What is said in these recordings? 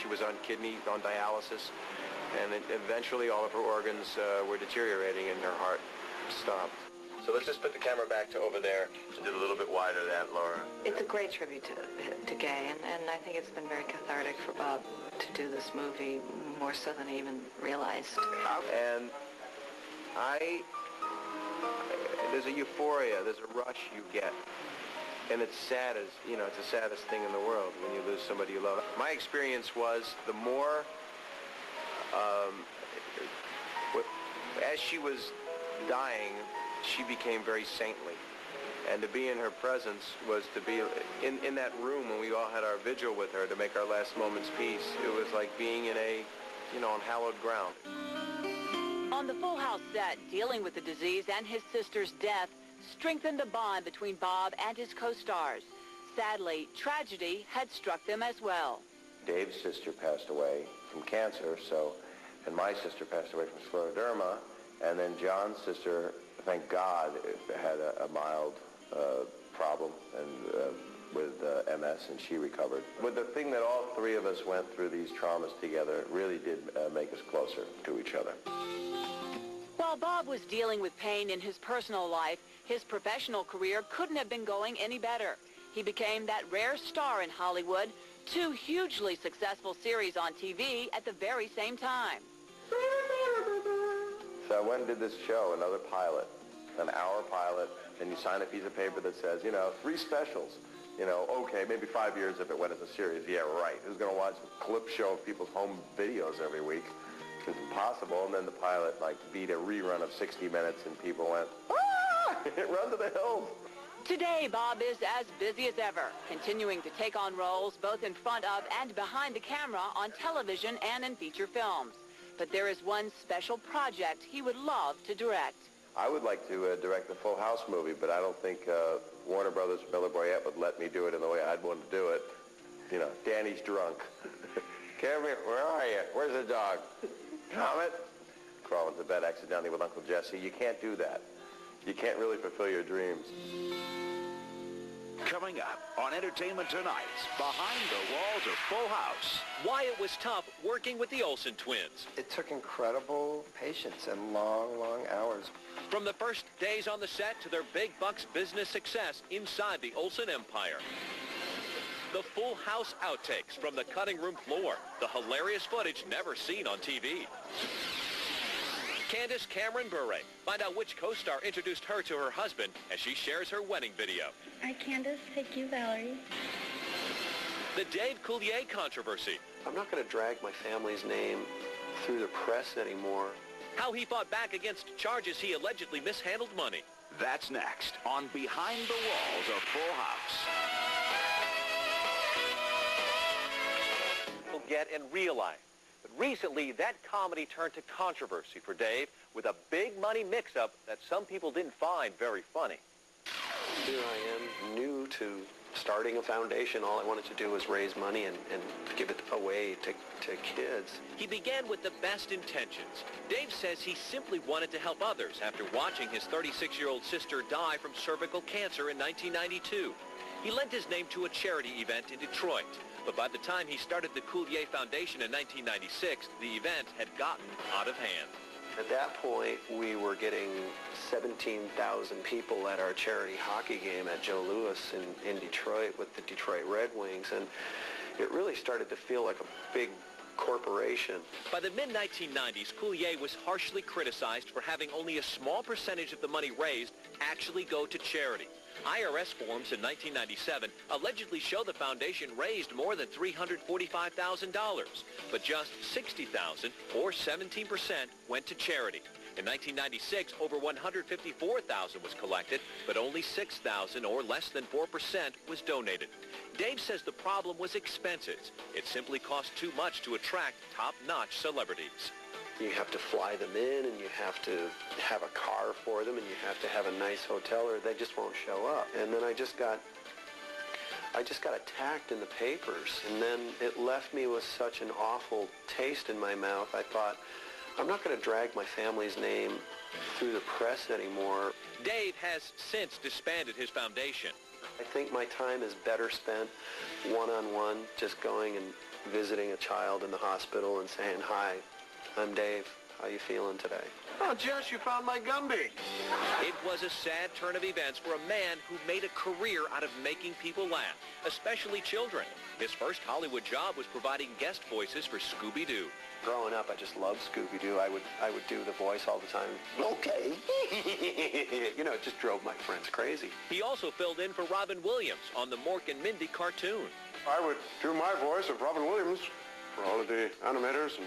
She was on dialysis, and eventually all of her organs were deteriorating and her heart stopped. So let's just put the camera back to over there and do it a little bit wider than that, Laura. It's a great tribute to Gay, and I think it's been very cathartic for Bob to do this movie, more so than he even realized. And there's a euphoria, there's a rush you get. And it's sad as, it's the saddest thing in the world when you lose somebody you love. My experience was the more, as she was dying, she became very saintly. And to be in her presence was to be in that room when we all had our vigil with her to make our last moment's peace. It was like being in on hallowed ground. On the Full House set, dealing with the disease and his sister's death strengthened the bond between Bob and his co-stars. Sadly, tragedy had struck them as well. Dave's sister passed away from cancer, and my sister passed away from scleroderma, and then John's sister, thank God, had a mild problem with MS, and she recovered. But the thing that all three of us went through these traumas together really did make us closer to each other. While Bob was dealing with pain in his personal life, his professional career couldn't have been going any better. He became that rare star in Hollywood, 2 hugely successful series on TV at the very same time. So I went and did this show, another pilot, an hour pilot, and you sign a piece of paper that says, 3 specials. Okay, maybe 5 years if it went as a series. Yeah, right. Who's going to watch a clip show of people's home videos every week? It's impossible. And then the pilot, beat a rerun of 60 Minutes, and people went, run to the hills. Today, Bob is as busy as ever, continuing to take on roles both in front of and behind the camera on television and in feature films. But there is one special project he would love to direct. I would like to direct the Full House movie, but I don't think Warner Brothers or Miller Boyett would let me do it in the way I'd want to do it. Danny's drunk. Kevin, where are you? Where's the dog? Comet? Crawl into bed accidentally with Uncle Jesse. You can't do that. You can't really fulfill your dreams. Coming up on Entertainment Tonight, Behind the Walls of Full House. Why it was tough working with the Olsen twins. It took incredible patience and long, long hours. From the first days on the set to their big bucks business success inside the Olsen empire. The Full House outtakes from the cutting room floor. The hilarious footage never seen on TV. Candace Cameron Bure. Find out which co-star introduced her to her husband as she shares her wedding video. Hi, Candace. Thank you, Valerie. The Dave Coulier controversy. I'm not going to drag my family's name through the press anymore. How he fought back against charges he allegedly mishandled money. That's next on Behind the Walls of Full House. People get and realize. But recently, that comedy turned to controversy for Dave with a big money mix-up that some people didn't find very funny. Here I am, new to starting a foundation. All I wanted to do was raise money and give it away to kids. He began with the best intentions. Dave says he simply wanted to help others after watching his 36-year-old sister die from cervical cancer in 1992. He lent his name to a charity event in Detroit. But by the time he started the Coulier Foundation in 1996, the event had gotten out of hand. At that point, we were getting 17,000 people at our charity hockey game at Joe Louis in Detroit with the Detroit Red Wings, and it really started to feel like a big corporation. By the mid-1990s, Coulier was harshly criticized for having only a small percentage of the money raised actually go to charity. IRS forms in 1997 allegedly show the foundation raised more than $345,000, but just $60,000, or 17%, went to charity. In 1996, over $154,000 was collected, but only $6,000, or less than 4%, was donated. Dave says the problem was expenses. It simply cost too much to attract top-notch celebrities. You have to fly them in, and you have to have a car for them, and you have to have a nice hotel, or they just won't show up. And then I just got attacked in the papers, and then it left me with such an awful taste in my mouth. I thought, I'm not going to drag my family's name through the press anymore. Dave has since disbanded his foundation. I think my time is better spent one-on-one, just going and visiting a child in the hospital and saying, "Hi, I'm Dave. How you feeling today?" Oh, Jess, you found my Gumby. It was a sad turn of events for a man who made a career out of making people laugh, especially children. His first Hollywood job was providing guest voices for Scooby-Doo. Growing up, I just loved Scooby-Doo. I would do the voice all the time. Okay. You know, it just drove my friends crazy. He also filled in for Robin Williams on the Mork and Mindy cartoon. I would do my voice of Robin Williams for all of the animators, and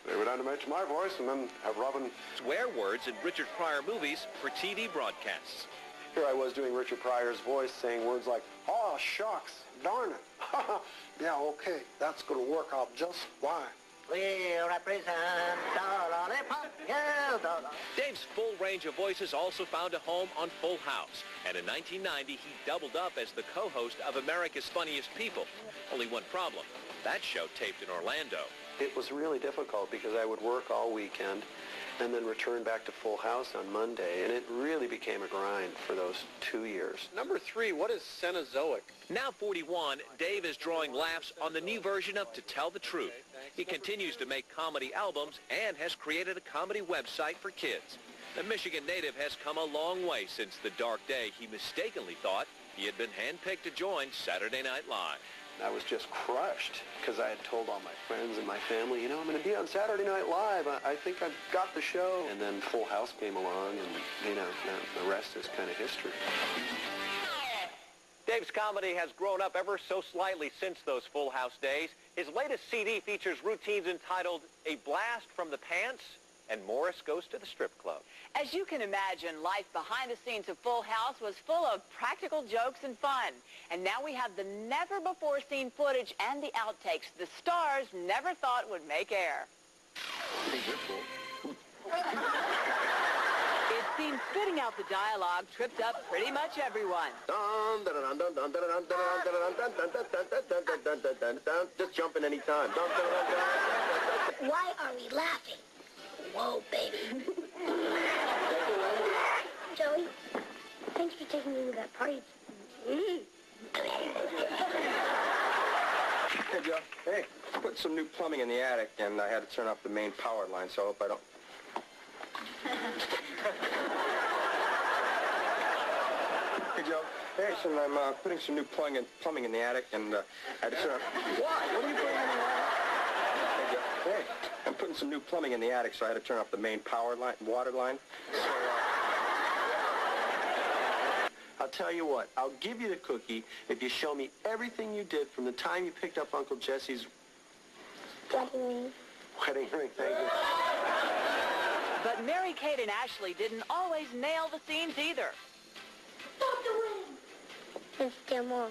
they would animate my voice and then have Robin. Swear words in Richard Pryor movies for TV broadcasts. Here I was doing Richard Pryor's voice, saying words like, "Oh, shucks, darn it." Yeah, okay, that's going to work out just fine. We represent Dave's full range of voices also found a home on Full House, and in 1990 he doubled up as the co-host of America's Funniest People. Only one problem: that show taped in Orlando. It was really difficult because I would work all weekend and then return back to Full House on Monday, and it really became a grind for those 2 years. Number 3, what is Cenozoic? Now 41, Dave is drawing laughs on the new version of To Tell the Truth. He continues to make comedy albums and has created a comedy website for kids. The Michigan native has come a long way since the dark day he mistakenly thought he had been handpicked to join Saturday Night Live. I was just crushed because I had told all my friends and my family, you know, I'm going to be on Saturday Night Live. I think I've got the show. And then Full House came along, and, you know, the rest is kind of history. Dave's comedy has grown up ever so slightly since those Full House days. His latest CD features routines entitled A Blast from the Pants and Morris Goes to the Strip Club. As you can imagine, life behind the scenes of Full House was full of practical jokes and fun. And now we have the never-before-seen footage and the outtakes the stars never thought would make air. It seems spitting out the dialogue tripped up pretty much everyone. Just jumping anytime. Why are we laughing? Whoa, baby. Joey, thanks for taking me to that party. Hey, Joe. Hey, I put some new plumbing in the attic, and I had to turn off the main power line, so I hope I don't... Hey, Joe. Hey, son, I'm putting some new plumbing in the attic, and I had to turn off... What? What are you putting in the attic? Hey, Joe. Hey, I'm putting some new plumbing in the attic, so I had to turn off the main power line, water line. So, I'll tell you what, I'll give you the cookie if you show me everything you did from the time you picked up Uncle Jesse's Wedding ring. wedding ring. Thank you. But Mary-Kate and Ashley didn't always nail the scenes either. Stop the wind. There's still more.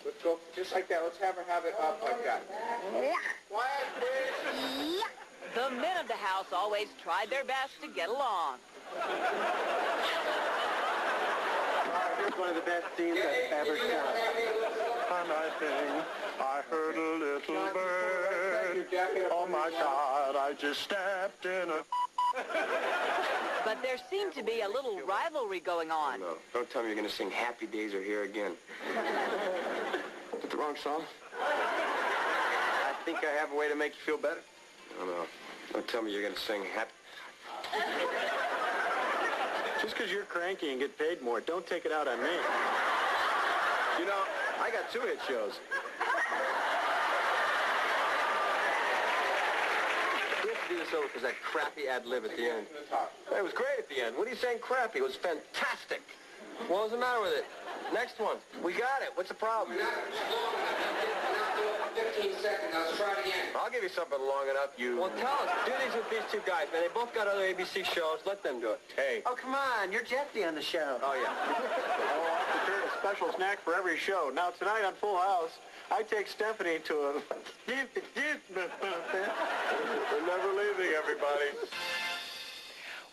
let's go just like that. Let's have her have it up like that. Quiet, please. The men of the house always tried their best to get along. Here's one of the best scenes I've ever done. And I think I heard a little bird. Oh my God, I just stepped in a... But there seemed to be a little rivalry going on. No, don't tell me you're going to sing Happy Days Are Here Again. Is that the wrong song? I think I have a way to make you feel better. No. Don't tell me you're going to sing Happy... Just because you're cranky and get paid more, don't take it out on me. You know, I got 2 hit shows. We have to do this over because that crappy ad-lib at the end. It was great at the end. What are you saying crappy? It was fantastic. What was the matter with it? Next one. We got it. What's the problem? 15 seconds. Let's try it again. I'll give you something long enough, you... Well, tell us. Do these with these 2 guys, man. They both got other ABC shows. Let them do it. Hey. Oh, come on. You're Jesse on the show. Oh, yeah. Oh, I prepared a special snack for every show. Now, tonight on Full House, I take Stephanie to a... We're never leaving, everybody.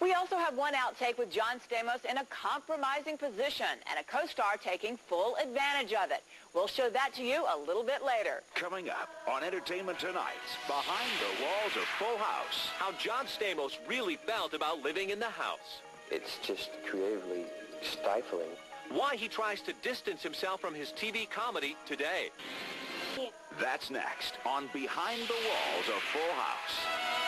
We also have one outtake with John Stamos in a compromising position and a co-star taking full advantage of it. We'll show that to you a little bit later. Coming up on Entertainment Tonight, Behind the Walls of Full House. How John Stamos really felt about living in the house. It's just creatively stifling. why he tries to distance himself from his TV comedy today. That's next on Behind the Walls of Full House.